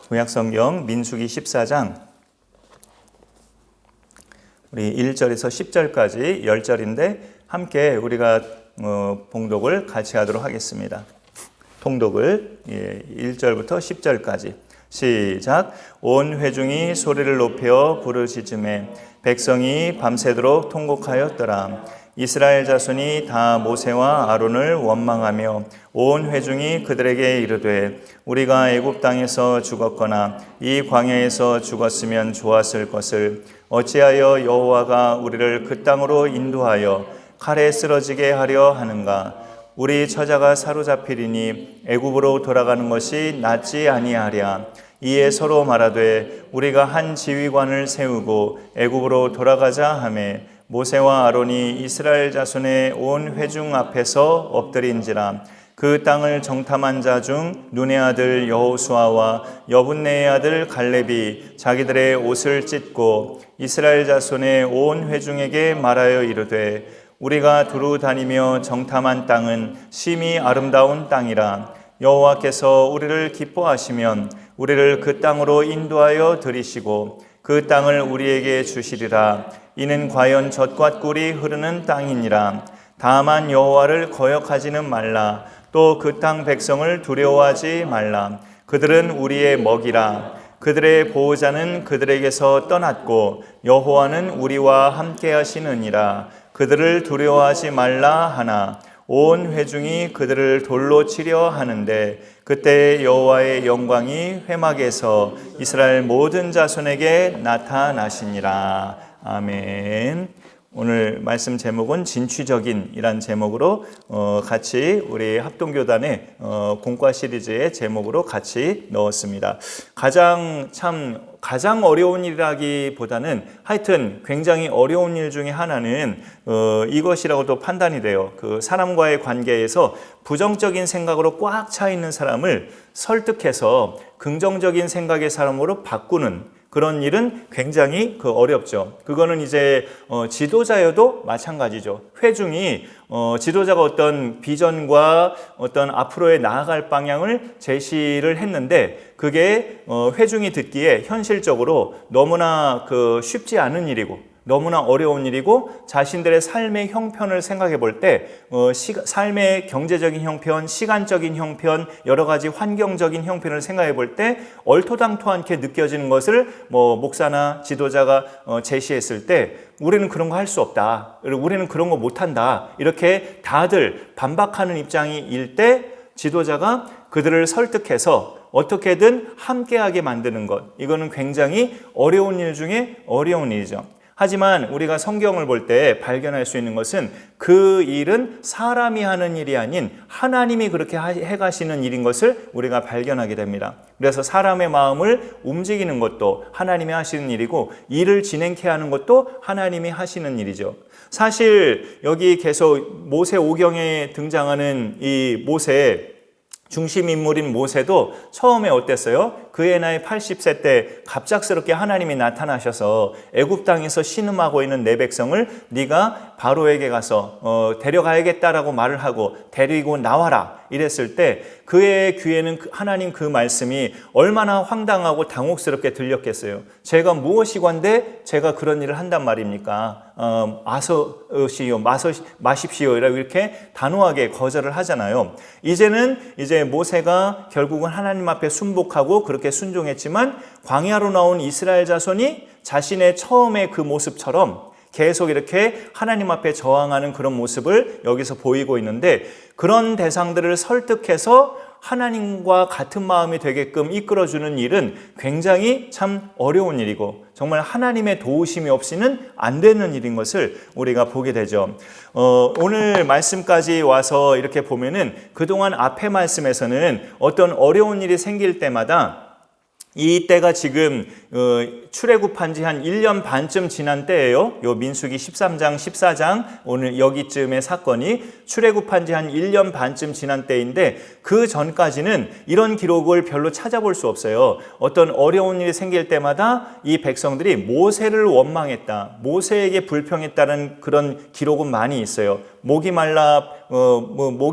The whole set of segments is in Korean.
구약성경 민수기 14장 우리 1절에서 10절까지 10절인데 함께 우리가 봉독을 같이 하도록 하겠습니다. 통독을 1절부터 10절까지 시작. 온 회중이 소리를 높여 부르짖음에 백성이 밤새도록 통곡하였더라. 이스라엘 자손이 다 모세와 아론을 원망하며 온 회중이 그들에게 이르되 우리가 애굽 땅에서 죽었거나 이 광야에서 죽었으면 좋았을 것을 어찌하여 여호와가 우리를 그 땅으로 인도하여 칼에 쓰러지게 하려 하는가? 우리 처자가 사로잡히리니 애굽으로 돌아가는 것이 낫지 아니하랴. 이에 서로 말하되 우리가 한 지휘관을 세우고 애굽으로 돌아가자 하매 모세와 아론이 이스라엘 자손의 온 회중 앞에서 엎드린지라. 그 땅을 정탐한 자 중 눈의 아들 여호수아와 여분네의 아들 갈렙이 자기들의 옷을 찢고 이스라엘 자손의 온 회중에게 말하여 이르되 우리가 두루 다니며 정탐한 땅은 심히 아름다운 땅이라. 여호와께서 우리를 기뻐하시면 우리를 그 땅으로 인도하여 들이시고 그 땅을 우리에게 주시리라. 이는 과연 젖과 꿀이 흐르는 땅이니라. 다만 여호와를 거역하지는 말라. 또 그 땅 백성을 두려워하지 말라. 그들은 우리의 먹이라. 그들의 보호자는 그들에게서 떠났고 여호와는 우리와 함께 하시느니라. 그들을 두려워하지 말라 하나 온 회중이 그들을 돌로 치려 하는데 그때 여호와의 영광이 회막에서 이스라엘 모든 자손에게 나타나시니라. 아멘. 오늘 말씀 제목은 진취적인 이란 제목으로 같이 우리 합동교단의 공과 시리즈의 제목으로 같이 넣었습니다. 가장 어려운 일이라기보다는 하여튼 굉장히 어려운 일 중에 하나는 이것이라고도 판단이 돼요. 그 사람과의 관계에서 부정적인 생각으로 꽉 차 있는 사람을 설득해서 긍정적인 생각의 사람으로 바꾸는 그런 일은 굉장히 어렵죠. 그거는 이제 지도자여도 마찬가지죠. 회중이 지도자가 어떤 비전과 어떤 앞으로의 나아갈 방향을 제시를 했는데 그게 회중이 듣기에 현실적으로 너무나 쉽지 않은 일이고 너무나 어려운 일이고 자신들의 삶의 형편을 생각해 볼 때 삶의 경제적인 형편, 시간적인 형편, 여러 가지 환경적인 형편을 생각해 볼 때 얼토당토않게 느껴지는 것을 목사나 지도자가 제시했을 때 우리는 그런 거 할 수 없다. 우리는 그런 거 못한다. 이렇게 다들 반박하는 입장일 때 지도자가 그들을 설득해서 어떻게든 함께하게 만드는 것. 이거는 굉장히 어려운 일 중에 어려운 일이죠. 하지만 우리가 성경을 볼 때 발견할 수 있는 것은 그 일은 사람이 하는 일이 아닌 하나님이 그렇게 해가시는 일인 것을 우리가 발견하게 됩니다. 그래서 사람의 마음을 움직이는 것도 하나님이 하시는 일이고 일을 진행케 하는 것도 하나님이 하시는 일이죠. 사실 여기 계속 모세 오경에 등장하는 이 모세 중심 인물인 모세도 처음에 어땠어요? 그의 나이 80세 때 갑작스럽게 하나님이 나타나셔서 애굽 땅에서 신음하고 있는 내 백성을 네가 바로에게 가서 데려가야겠다라고 말을 하고 데리고 나와라 이랬을 때 그의 귀에는 하나님 그 말씀이 얼마나 황당하고 당혹스럽게 들렸겠어요. 제가 무엇이건데 제가 그런 일을 한단 말입니까? 마십시오 이렇게 단호하게 거절을 하잖아요. 이제 모세가 결국은 하나님 앞에 순복하고 그렇게 순종했지만 광야로 나온 이스라엘 자손이 자신의 처음의 그 모습처럼 계속 이렇게 하나님 앞에 저항하는 그런 모습을 여기서 보이고 있는데 그런 대상들을 설득해서 하나님과 같은 마음이 되게끔 이끌어주는 일은 굉장히 참 어려운 일이고 정말 하나님의 도우심이 없이는 안 되는 일인 것을 우리가 보게 되죠. 오늘 말씀까지 와서 이렇게 보면은 그동안 앞의 말씀에서는 어떤 어려운 일이 생길 때마다 이 때가 지금 출애굽한 지 한 1년 반쯤 지난 때예요. 요 민수기 13장, 14장 오늘 여기쯤의 사건이 출애굽한 지 한 1년 반쯤 지난 때인데 그 전까지는 이런 기록을 별로 찾아볼 수 없어요. 어떤 어려운 일이 생길 때마다 이 백성들이 모세를 원망했다, 모세에게 불평했다는 그런 기록은 많이 있어요. 목이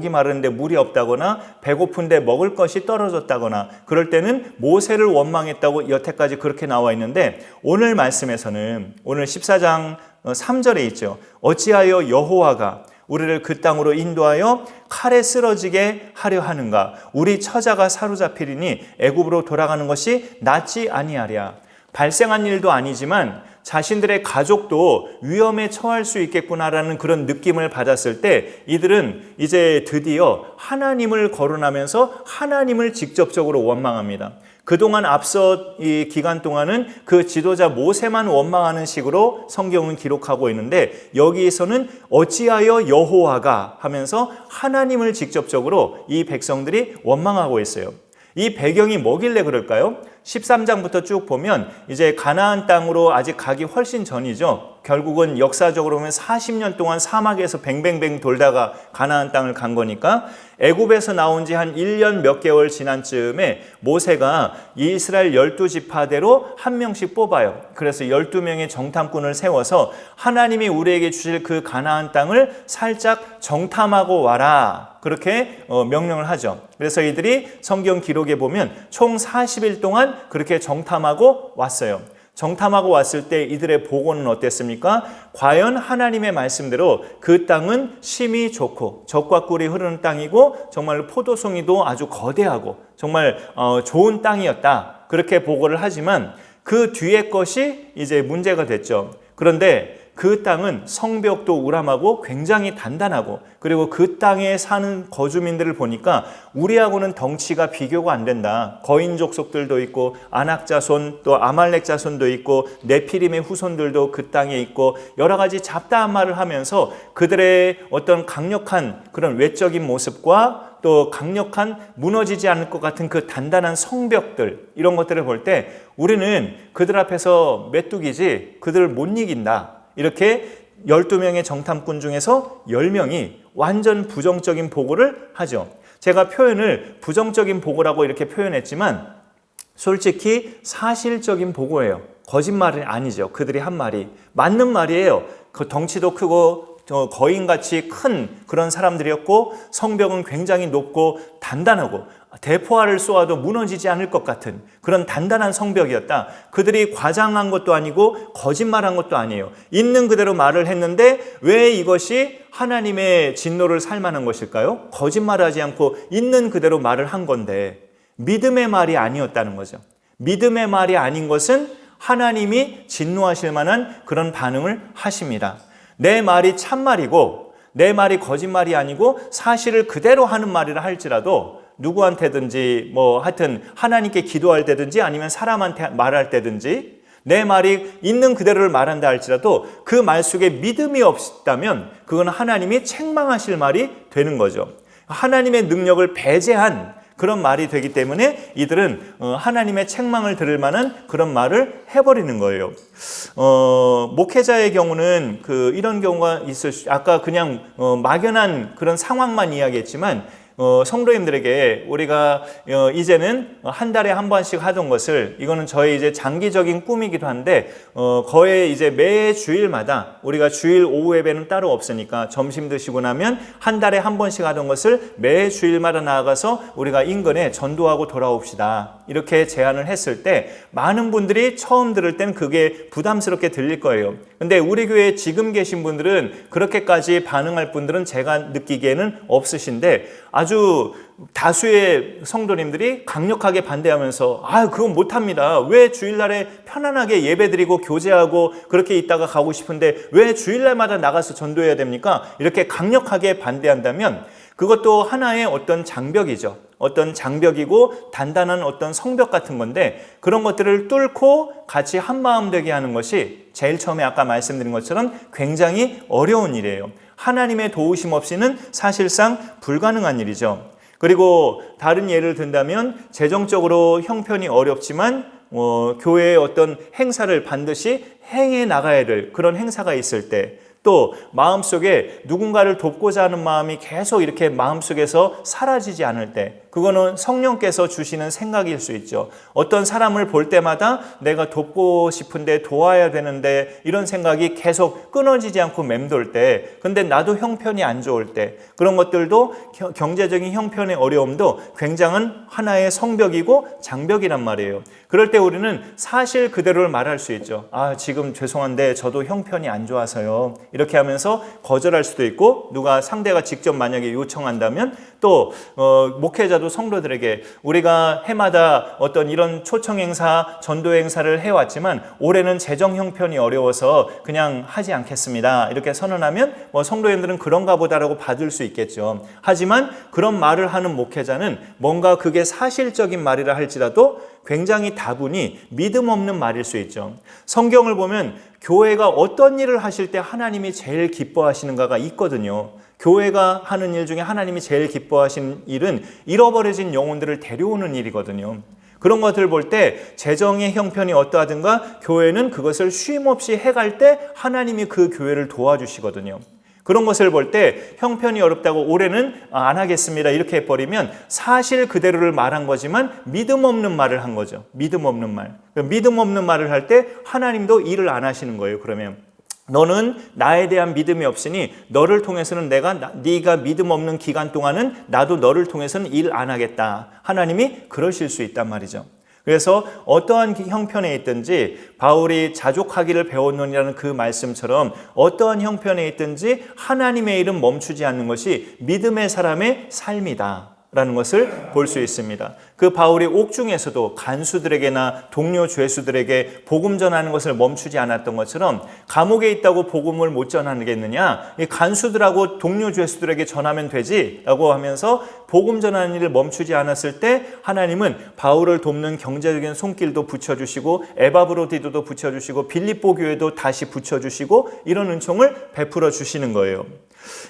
마르는데 물이 없다거나 배고픈데 먹을 것이 떨어졌다거나 그럴 때는 모세를 원망했다고 여태까지 그렇게 나와 있는데 오늘 말씀에서는 오늘 14장 3절에 있죠. 어찌하여 여호와가 우리를 그 땅으로 인도하여 칼에 쓰러지게 하려 하는가? 우리 처자가 사로잡히리니 애굽으로 돌아가는 것이 낫지 아니하랴. 발생한 일도 아니지만 자신들의 가족도 위험에 처할 수 있겠구나라는 그런 느낌을 받았을 때 이들은 이제 드디어 하나님을 거론하면서 하나님을 직접적으로 원망합니다. 그동안 앞서 이 기간 동안은 그 지도자 모세만 원망하는 식으로 성경은 기록하고 있는데 여기에서는 어찌하여 여호와가 하면서 하나님을 직접적으로 이 백성들이 원망하고 있어요. 이 배경이 뭐길래 그럴까요? 13장부터 쭉 보면 이제 가나안 땅으로 아직 가기 훨씬 전이죠. 결국은 역사적으로 보면 40년 동안 사막에서 뱅뱅뱅 돌다가 가나안 땅을 간 거니까 애굽에서 나온 지 한 1년 몇 개월 지난 즈음에 모세가 이스라엘 12지파대로 한 명씩 뽑아요. 그래서 12명의 정탐꾼을 세워서 하나님이 우리에게 주실 그 가나안 땅을 살짝 정탐하고 와라. 그렇게 명령을 하죠. 그래서 이들이 성경 기록에 보면 총 40일 동안 그렇게 정탐하고 왔어요. 정탐하고 왔을 때 이들의 보고는 어땠습니까? 과연 하나님의 말씀대로 그 땅은 심이 좋고 젖과 꿀이 흐르는 땅이고 정말 포도송이도 아주 거대하고 정말 좋은 땅이었다. 그렇게 보고를 하지만 그 뒤에 것이 이제 문제가 됐죠. 그런데 그 땅은 성벽도 우람하고 굉장히 단단하고 그리고 그 땅에 사는 거주민들을 보니까 우리하고는 덩치가 비교가 안 된다. 거인 족속들도 있고 아낙 자손 또 아말렉 자손도 있고 네피림의 후손들도 그 땅에 있고 여러 가지 잡다한 말을 하면서 그들의 어떤 강력한 그런 외적인 모습과 또 강력한 무너지지 않을 것 같은 그 단단한 성벽들 이런 것들을 볼 때 우리는 그들 앞에서 메뚜기지 그들을 못 이긴다. 이렇게 12명의 정탐꾼 중에서 10명이 완전 부정적인 보고를 하죠. 제가 표현을 부정적인 보고라고 이렇게 표현했지만 솔직히 사실적인 보고예요. 거짓말이 아니죠. 그들이 한 말이 맞는 말이에요. 그 덩치도 크고 거인같이 큰 그런 사람들이었고 성벽은 굉장히 높고 단단하고 대포알을 쏘아도 무너지지 않을 것 같은 그런 단단한 성벽이었다. 그들이 과장한 것도 아니고 거짓말한 것도 아니에요. 있는 그대로 말을 했는데 왜 이것이 하나님의 진노를 살 만한 것일까요? 거짓말하지 않고 있는 그대로 말을 한 건데 믿음의 말이 아니었다는 거죠. 믿음의 말이 아닌 것은 하나님이 진노하실 만한 그런 반응을 하십니다. 내 말이 참말이고 내 말이 거짓말이 아니고 사실을 그대로 하는 말이라 할지라도 누구한테든지 하여튼 하나님께 기도할 때든지 아니면 사람한테 말할 때든지 내 말이 있는 그대로를 말한다 할지라도 그 말 속에 믿음이 없다면 그건 하나님이 책망하실 말이 되는 거죠. 하나님의 능력을 배제한 그런 말이 되기 때문에 이들은 하나님의 책망을 들을 만한 그런 말을 해버리는 거예요. 목회자의 경우는 이런 경우가 있을 수, 아까 그냥 막연한 그런 상황만 이야기했지만 성도님들에게 우리가 이제는 한 달에 한 번씩 하던 것을 이거는 저의 이제 장기적인 꿈이기도 한데 거의 이제 매 주일마다 우리가 주일 오후 예배는 따로 없으니까 점심 드시고 나면 한 달에 한 번씩 하던 것을 매 주일마다 나아가서 우리가 인근에 전도하고 돌아옵시다. 이렇게 제안을 했을 때 많은 분들이 처음 들을 땐 그게 부담스럽게 들릴 거예요. 근데 우리 교회에 지금 계신 분들은 그렇게까지 반응할 분들은 제가 느끼기에는 없으신데 아주 다수의 성도님들이 강력하게 반대하면서 그건 못합니다. 왜 주일날에 편안하게 예배드리고 교제하고 그렇게 있다가 가고 싶은데 왜 주일날마다 나가서 전도해야 됩니까? 이렇게 강력하게 반대한다면 그것도 하나의 어떤 장벽이죠. 어떤 장벽이고 단단한 어떤 성벽 같은 건데 그런 것들을 뚫고 같이 한마음 되게 하는 것이 제일 처음에 아까 말씀드린 것처럼 굉장히 어려운 일이에요. 하나님의 도우심 없이는 사실상 불가능한 일이죠. 그리고 다른 예를 든다면 재정적으로 형편이 어렵지만 교회의 어떤 행사를 반드시 행해 나가야 될 그런 행사가 있을 때, 또 마음속에 누군가를 돕고자 하는 마음이 계속 이렇게 마음속에서 사라지지 않을 때, 그거는 성령께서 주시는 생각일 수 있죠. 어떤 사람을 볼 때마다 내가 돕고 싶은데 도와야 되는데 이런 생각이 계속 끊어지지 않고 맴돌 때, 근데 나도 형편이 안 좋을 때, 그런 것들도 경제적인 형편의 어려움도 굉장한 하나의 성벽이고 장벽이란 말이에요. 그럴 때 우리는 사실 그대로를 말할 수 있죠. 지금 죄송한데 저도 형편이 안 좋아서요. 이렇게 하면서 거절할 수도 있고, 누가 상대가 직접 만약에 요청한다면 또 목회자도 성도들에게 우리가 해마다 어떤 이런 초청 행사, 전도 행사를 해왔지만 올해는 재정 형편이 어려워서 그냥 하지 않겠습니다. 이렇게 선언하면 성도님들은 그런가 보다라고 받을 수 있겠죠. 하지만 그런 말을 하는 목회자는 뭔가 그게 사실적인 말이라 할지라도 굉장히 다분히 믿음 없는 말일 수 있죠. 성경을 보면 교회가 어떤 일을 하실 때 하나님이 제일 기뻐하시는가가 있거든요. 교회가 하는 일 중에 하나님이 제일 기뻐하시는 일은 잃어버려진 영혼들을 데려오는 일이거든요. 그런 것들을 볼 때 재정의 형편이 어떠하든가 교회는 그것을 쉼없이 해갈 때 하나님이 그 교회를 도와주시거든요. 그런 것을 볼 때 형편이 어렵다고 올해는 안 하겠습니다 이렇게 해버리면 사실 그대로를 말한 거지만 믿음 없는 말을 한 거죠. 믿음 없는 말. 믿음 없는 말을 할 때 하나님도 일을 안 하시는 거예요. 그러면 너는 나에 대한 믿음이 없으니 너를 통해서는 네가 믿음 없는 기간 동안은 나도 너를 통해서는 일 안 하겠다. 하나님이 그러실 수 있단 말이죠. 그래서 어떠한 형편에 있든지 바울이 자족하기를 배웠느니라는 그 말씀처럼 어떠한 형편에 있든지 하나님의 일은 멈추지 않는 것이 믿음의 사람의 삶이다 라는 것을 볼 수 있습니다. 그 바울이 옥중에서도 간수들에게나 동료 죄수들에게 복음 전하는 것을 멈추지 않았던 것처럼 감옥에 있다고 복음을 못 전하겠느냐, 이 간수들하고 동료 죄수들에게 전하면 되지 라고 하면서 복음 전하는 일을 멈추지 않았을 때 하나님은 바울을 돕는 경제적인 손길도 붙여주시고 에바브로디도도 붙여주시고 빌립보 교회도 다시 붙여주시고 이런 은총을 베풀어 주시는 거예요.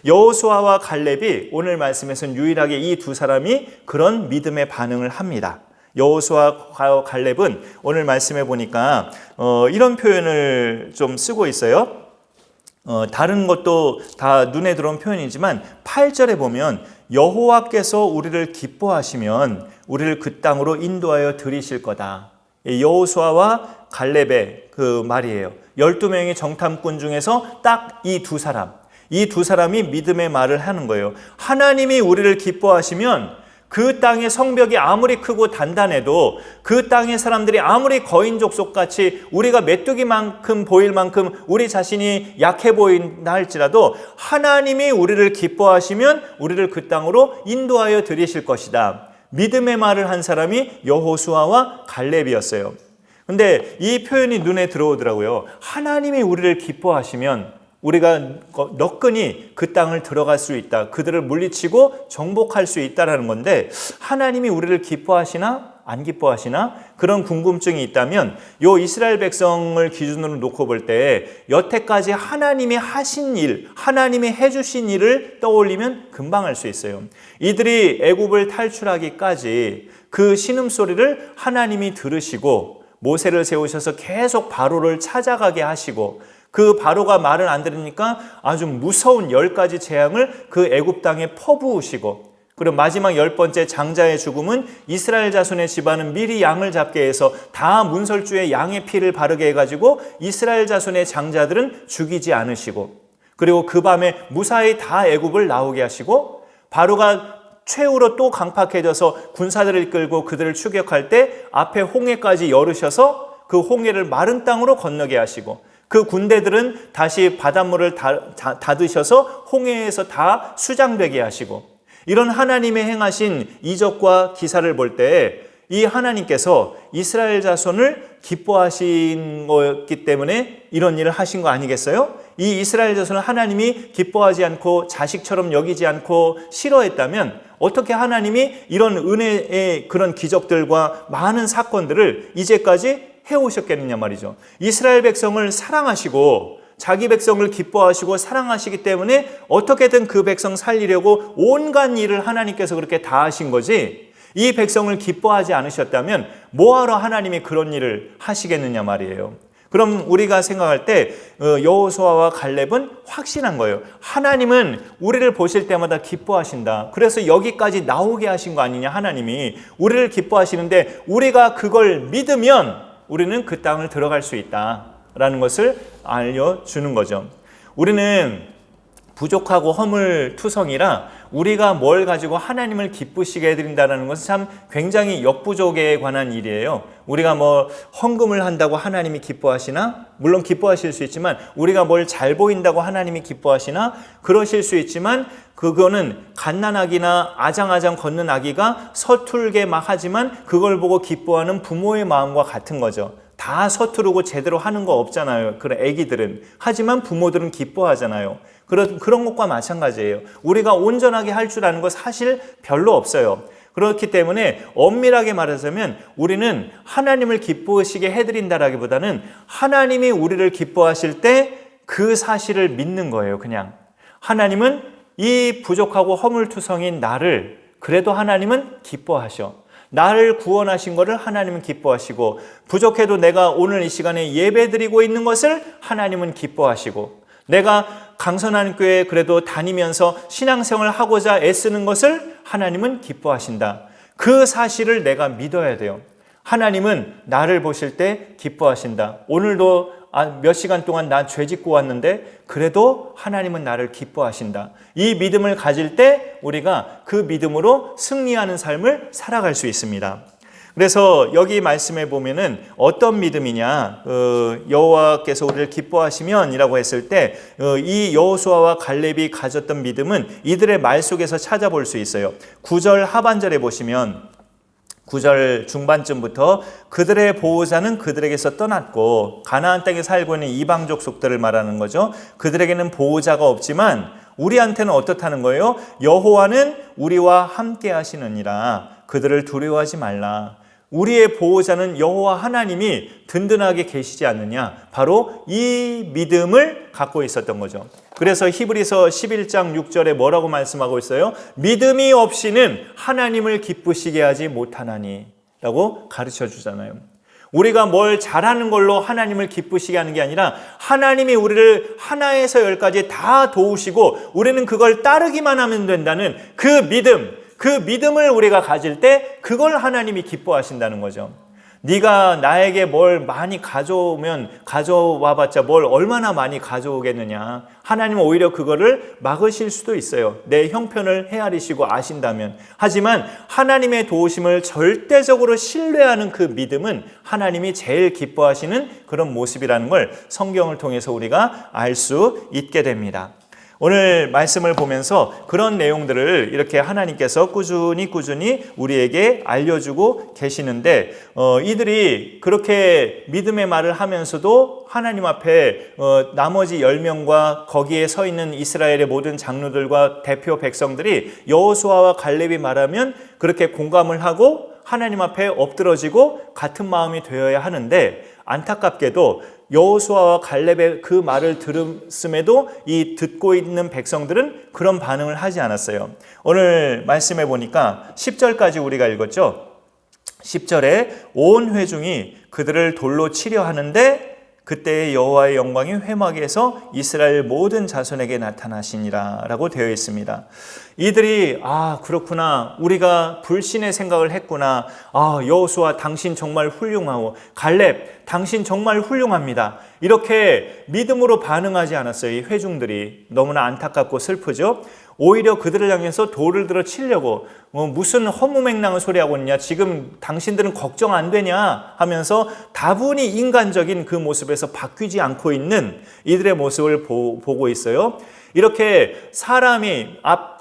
여호수아와 갈렙이 오늘 말씀에서는 유일하게 이 두 사람이 그런 믿음의 반응을 합니다. 여호수아와 갈렙은 오늘 말씀해 보니까 이런 표현을 좀 쓰고 있어요. 다른 것도 다 눈에 들어온 표현이지만 8절에 보면 여호와께서 우리를 기뻐하시면 우리를 그 땅으로 인도하여 들이실 거다. 여호수아와 갈렙의 그 말이에요. 12명의 정탐꾼 중에서 딱 이 두 사람이 믿음의 말을 하는 거예요. 하나님이 우리를 기뻐하시면 그 땅의 성벽이 아무리 크고 단단해도, 그 땅의 사람들이 아무리 거인족속같이 우리가 메뚜기만큼 보일 만큼 우리 자신이 약해 보인다 할지라도 하나님이 우리를 기뻐하시면 우리를 그 땅으로 인도하여 들이실 것이다. 믿음의 말을 한 사람이 여호수아와 갈렙이었어요. 근데 이 표현이 눈에 들어오더라고요. 하나님이 우리를 기뻐하시면 우리가 너끈히 그 땅을 들어갈 수 있다. 그들을 물리치고 정복할 수 있다라는 건데, 하나님이 우리를 기뻐하시나 안 기뻐하시나? 그런 궁금증이 있다면 요 이스라엘 백성을 기준으로 놓고 볼 때 여태까지 하나님이 하신 일, 하나님이 해주신 일을 떠올리면 금방 알 수 있어요. 이들이 애굽을 탈출하기까지 그 신음소리를 하나님이 들으시고 모세를 세우셔서 계속 바로를 찾아가게 하시고, 그 바로가 말을 안 들으니까 아주 무서운 10가지 재앙을 그 애굽 땅에 퍼부으시고, 그리고 마지막 10번째 장자의 죽음은 이스라엘 자손의 집안은 미리 양을 잡게 해서 다 문설주에 양의 피를 바르게 해가지고 이스라엘 자손의 장자들은 죽이지 않으시고, 그리고 그 밤에 무사히 다 애굽을 나오게 하시고, 바로가 최후로 또 강팍해져서 군사들을 이끌고 그들을 추격할 때 앞에 홍해까지 열으셔서 그 홍해를 마른 땅으로 건너게 하시고, 그 군대들은 다시 바닷물을 닫으셔서 홍해에서 다 수장되게 하시고, 이런 하나님의 행하신 이적과 기사를 볼 때 이 하나님께서 이스라엘 자손을 기뻐하신 거였기 때문에 이런 일을 하신 거 아니겠어요? 이 이스라엘 자손을 하나님이 기뻐하지 않고 자식처럼 여기지 않고 싫어했다면 어떻게 하나님이 이런 은혜의 그런 기적들과 많은 사건들을 이제까지 해오셨겠느냐 말이죠. 이스라엘 백성을 사랑하시고 자기 백성을 기뻐하시고 사랑하시기 때문에 어떻게든 그 백성 살리려고 온갖 일을 하나님께서 그렇게 다 하신 거지, 이 백성을 기뻐하지 않으셨다면 뭐하러 하나님이 그런 일을 하시겠느냐 말이에요. 그럼 우리가 생각할 때 여호수아와 갈렙은 확신한 거예요. 하나님은 우리를 보실 때마다 기뻐하신다. 그래서 여기까지 나오게 하신 거 아니냐. 하나님이 우리를 기뻐하시는데 우리가 그걸 믿으면 우리는 그 땅을 들어갈 수 있다라는 것을 알려주는 거죠. 우리는 부족하고 허물투성이라 우리가 뭘 가지고 하나님을 기쁘시게 해드린다는 것은 참 굉장히 역부족에 관한 일이에요. 우리가 뭐 헌금을 한다고 하나님이 기뻐하시나? 물론 기뻐하실 수 있지만 우리가 뭘 잘 보인다고 하나님이 기뻐하시나? 그러실 수 있지만 그거는 갓난아기나 아장아장 걷는 아기가 서툴게 막 하지만 그걸 보고 기뻐하는 부모의 마음과 같은 거죠. 다 서투르고 제대로 하는 거 없잖아요. 그런 아기들은. 하지만 부모들은 기뻐하잖아요. 그런 것과 마찬가지예요. 우리가 온전하게 할 줄 아는 거 사실 별로 없어요. 그렇기 때문에 엄밀하게 말하자면 우리는 하나님을 기쁘시게 해드린다라기보다는 하나님이 우리를 기뻐하실 때 그 사실을 믿는 거예요. 그냥 하나님은 이 부족하고 허물투성인 나를 그래도 하나님은 기뻐하셔. 나를 구원하신 것을 하나님은 기뻐하시고 부족해도 내가 오늘 이 시간에 예배드리고 있는 것을 하나님은 기뻐하시고 내가 강선한 교회에 그래도 다니면서 신앙생활을 하고자 애쓰는 것을 하나님은 기뻐하신다. 그 사실을 내가 믿어야 돼요. 하나님은 나를 보실 때 기뻐하신다. 오늘도 몇 시간 동안 나 죄 짓고 왔는데 그래도 하나님은 나를 기뻐하신다. 이 믿음을 가질 때 우리가 그 믿음으로 승리하는 삶을 살아갈 수 있습니다. 그래서 여기 말씀에 보면은 어떤 믿음이냐, 여호와께서 우리를 기뻐하시면 이라고 했을 때 이 여호수아와 갈렙이 가졌던 믿음은 이들의 말 속에서 찾아볼 수 있어요. 9절 하반절에 보시면 9절 중반쯤부터 그들의 보호자는 그들에게서 떠났고 가나안 땅에 살고 있는 이방 족속들을 말하는 거죠. 그들에게는 보호자가 없지만 우리한테는 어떻다는 거예요? 여호와는 우리와 함께 하시느니라. 그들을 두려워하지 말라. 우리의 보호자는 여호와 하나님이 든든하게 계시지 않느냐. 바로 이 믿음을 갖고 있었던 거죠. 그래서 히브리서 11장 6절에 뭐라고 말씀하고 있어요? 믿음이 없이는 하나님을 기쁘시게 하지 못하나니 라고 가르쳐 주잖아요. 우리가 뭘 잘하는 걸로 하나님을 기쁘시게 하는 게 아니라 하나님이 우리를 하나에서 열까지 다 도우시고 우리는 그걸 따르기만 하면 된다는 그 믿음을 우리가 가질 때 그걸 하나님이 기뻐하신다는 거죠. 네가 나에게 뭘 많이 가져와봤자 뭘 얼마나 많이 가져오겠느냐. 하나님은 오히려 그거를 막으실 수도 있어요. 내 형편을 헤아리시고 아신다면. 하지만 하나님의 도우심을 절대적으로 신뢰하는 그 믿음은 하나님이 제일 기뻐하시는 그런 모습이라는 걸 성경을 통해서 우리가 알 수 있게 됩니다. 오늘 말씀을 보면서 그런 내용들을 이렇게 하나님께서 꾸준히 우리에게 알려주고 계시는데 이들이 그렇게 믿음의 말을 하면서도 하나님 앞에 나머지 10명과 거기에 서 있는 이스라엘의 모든 장로들과 대표 백성들이 여호수아와 갈렙이 말하면 그렇게 공감을 하고 하나님 앞에 엎드러지고 같은 마음이 되어야 하는데 안타깝게도 여호수아와 갈렙의 그 말을 들었음에도 이 듣고 있는 백성들은 그런 반응을 하지 않았어요. 오늘 말씀해 보니까 10절까지 우리가 읽었죠. 10절에 온 회중이 그들을 돌로 치려 하는데 그때 여호와의 영광이 회막에서 이스라엘 모든 자손에게 나타나시니라 라고 되어 있습니다. 이들이 그렇구나, 우리가 불신의 생각을 했구나, 여호수아 당신 정말 훌륭하고 갈렙 당신 정말 훌륭합니다, 이렇게 믿음으로 반응하지 않았어요. 이 회중들이. 너무나 안타깝고 슬프죠. 오히려 그들을 향해서 돌을 들어 치려고 무슨 허무맹랑한 소리 하고 있냐, 지금 당신들은 걱정 안 되냐 하면서 다분히 인간적인 그 모습에서 바뀌지 않고 있는 이들의 모습을 보고 있어요. 이렇게 사람이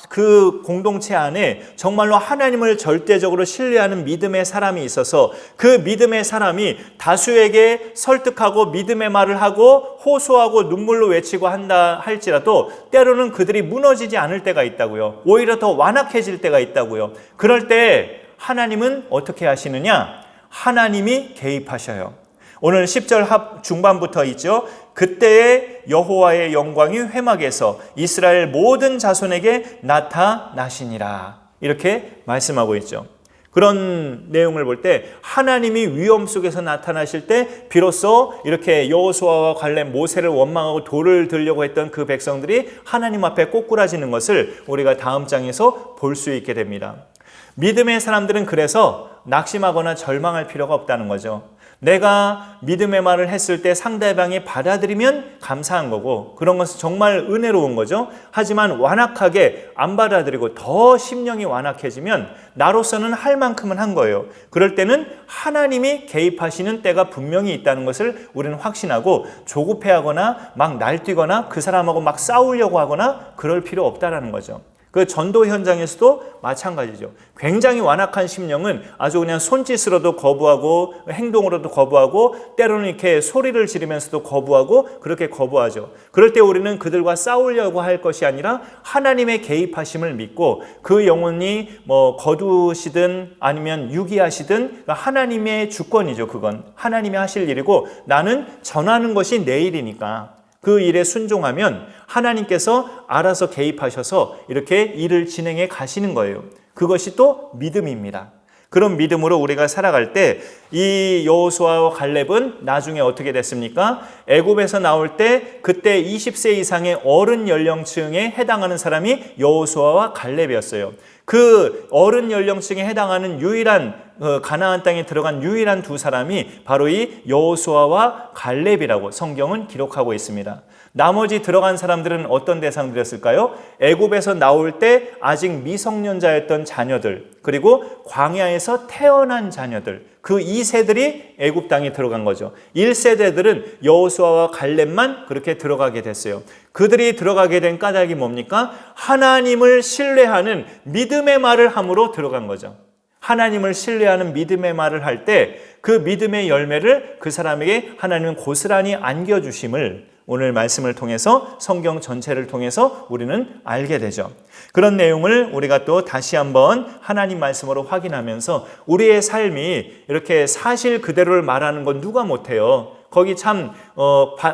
그 공동체 안에 정말로 하나님을 절대적으로 신뢰하는 믿음의 사람이 있어서 그 믿음의 사람이 다수에게 설득하고 믿음의 말을 하고 호소하고 눈물로 외치고 한다 할지라도 때로는 그들이 무너지지 않을 때가 있다고요. 오히려 더 완악해질 때가 있다고요. 그럴 때 하나님은 어떻게 하시느냐? 하나님이 개입하셔요. 오늘 10절 중반부터 있죠. 그때의 여호와의 영광이 회막에서 이스라엘 모든 자손에게 나타나시니라. 이렇게 말씀하고 있죠. 그런 내용을 볼 때 하나님이 위험 속에서 나타나실 때 비로소 이렇게 여호수아와 갈렙, 모세를 원망하고 돌을 들려고 했던 그 백성들이 하나님 앞에 꼬꾸라지는 것을 우리가 다음 장에서 볼 수 있게 됩니다. 믿음의 사람들은 그래서 낙심하거나 절망할 필요가 없다는 거죠. 내가 믿음의 말을 했을 때 상대방이 받아들이면 감사한 거고 그런 것은 정말 은혜로운 거죠. 하지만 완악하게 안 받아들이고 더 심령이 완악해지면 나로서는 할 만큼은 한 거예요. 그럴 때는 하나님이 개입하시는 때가 분명히 있다는 것을 우리는 확신하고 조급해하거나 막 날뛰거나 그 사람하고 막 싸우려고 하거나 그럴 필요 없다는 거죠. 그 전도 현장에서도 마찬가지죠. 굉장히 완악한 심령은 아주 그냥 손짓으로도 거부하고 행동으로도 거부하고 때로는 이렇게 소리를 지르면서도 거부하고 그렇게 거부하죠. 그럴 때 우리는 그들과 싸우려고 할 것이 아니라 하나님의 개입하심을 믿고 그 영혼이 거두시든 아니면 유기하시든 하나님의 주권이죠. 그건 하나님이 하실 일이고 나는 전하는 것이 내 일이니까 그 일에 순종하면 하나님께서 알아서 개입하셔서 이렇게 일을 진행해 가시는 거예요. 그것이 또 믿음입니다. 그런 믿음으로 우리가 살아갈 때 이 여호수아와 갈렙은 나중에 어떻게 됐습니까? 애굽에서 나올 때 그때 20세 이상의 어른 연령층에 해당하는 사람이 여호수아와 갈렙이었어요. 그 어른 연령층에 해당하는 유일한 가나안 땅에 들어간 유일한 두 사람이 바로 이 여호수아와 갈렙이라고 성경은 기록하고 있습니다. 나머지 들어간 사람들은 어떤 대상들이었을까요? 애굽에서 나올 때 아직 미성년자였던 자녀들, 그리고 광야에서 태어난 자녀들, 그 2세들이 애굽 땅에 들어간 거죠. 1세대들은 여호수아와 갈렙만 그렇게 들어가게 됐어요. 그들이 들어가게 된 까닭이 뭡니까? 하나님을 신뢰하는 믿음의 말을 함으로 들어간 거죠. 하나님을 신뢰하는 믿음의 말을 할 때 그 믿음의 열매를 그 사람에게 하나님은 고스란히 안겨주심을 오늘 말씀을 통해서 성경 전체를 통해서 우리는 알게 되죠. 그런 내용을 우리가 또 다시 한번 하나님 말씀으로 확인하면서 우리의 삶이 이렇게 사실 그대로를 말하는 건 누가 못해요. 거기 참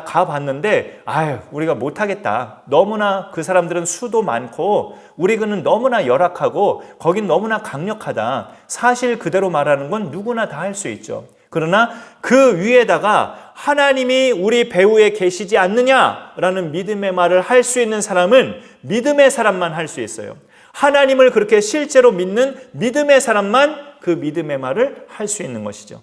가봤는데 우리가 못하겠다. 너무나 그 사람들은 수도 많고 우리는 너무나 열악하고 거긴 너무나 강력하다. 사실 그대로 말하는 건 누구나 다 할 수 있죠. 그러나 그 위에다가 하나님이 우리 배후에 계시지 않느냐라는 믿음의 말을 할 수 있는 사람은 믿음의 사람만 할 수 있어요. 하나님을 그렇게 실제로 믿는 믿음의 사람만 그 믿음의 말을 할 수 있는 것이죠.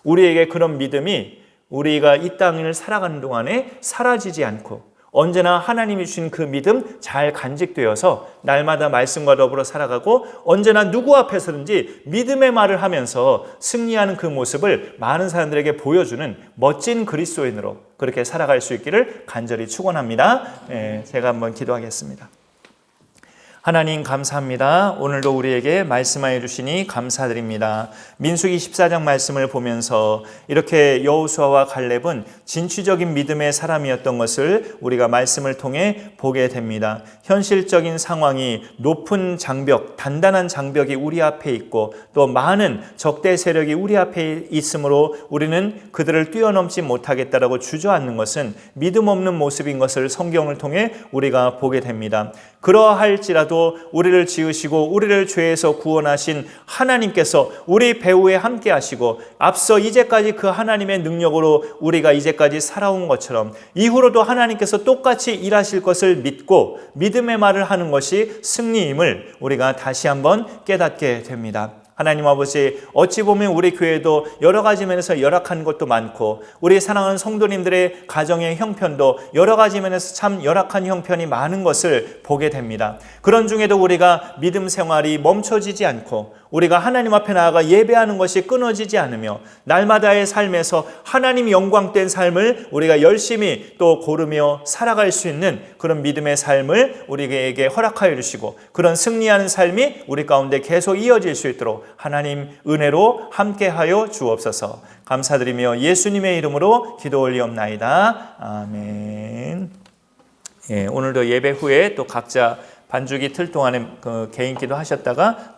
우리에게 그런 믿음이 우리가 이 땅을 살아가는 동안에 사라지지 않고 언제나 하나님이 주신 그 믿음 잘 간직되어서 날마다 말씀과 더불어 살아가고 언제나 누구 앞에서든지 믿음의 말을 하면서 승리하는 그 모습을 많은 사람들에게 보여주는 멋진 그리스도인으로 그렇게 살아갈 수 있기를 간절히 축원합니다. 제가 한번 기도하겠습니다. 하나님 감사합니다. 오늘도 우리에게 말씀하여 주시니 감사드립니다. 민수기 14장 말씀을 보면서 이렇게 여호수아와 갈렙은 진취적인 믿음의 사람이었던 것을 우리가 말씀을 통해 보게 됩니다. 현실적인 상황이 높은 장벽, 단단한 장벽이 우리 앞에 있고 또 많은 적대 세력이 우리 앞에 있으므로 우리는 그들을 뛰어넘지 못하겠다라고 주저앉는 것은 믿음 없는 모습인 것을 성경을 통해 우리가 보게 됩니다. 그러할지라도 우리를 지으시고 우리를 죄에서 구원하신 하나님께서 우리 배후에 함께 하시고 앞서 이제까지 그 하나님의 능력으로 우리가 이제까지 살아온 것처럼 이후로도 하나님께서 똑같이 일하실 것을 믿고 믿음의 말을 하는 것이 승리임을 우리가 다시 한번 깨닫게 됩니다. 하나님 아버지, 어찌 보면 우리 교회도 여러 가지 면에서 열악한 것도 많고 우리 사랑하는 성도님들의 가정의 형편도 여러 가지 면에서 참 열악한 형편이 많은 것을 보게 됩니다. 그런 중에도 우리가 믿음 생활이 멈춰지지 않고 우리가 하나님 앞에 나아가 예배하는 것이 끊어지지 않으며 날마다의 삶에서 하나님 영광된 삶을 우리가 열심히 또 고르며 살아갈 수 있는 그런 믿음의 삶을 우리에게 허락하여 주시고 그런 승리하는 삶이 우리 가운데 계속 이어질 수 있도록 하나님 은혜로 함께하여 주옵소서. 감사드리며 예수님의 이름으로 기도 올리옵나이다. 아멘. 오늘도 예배 후에 또 각자 반주기 틀 동안에 개인 기도 하셨다가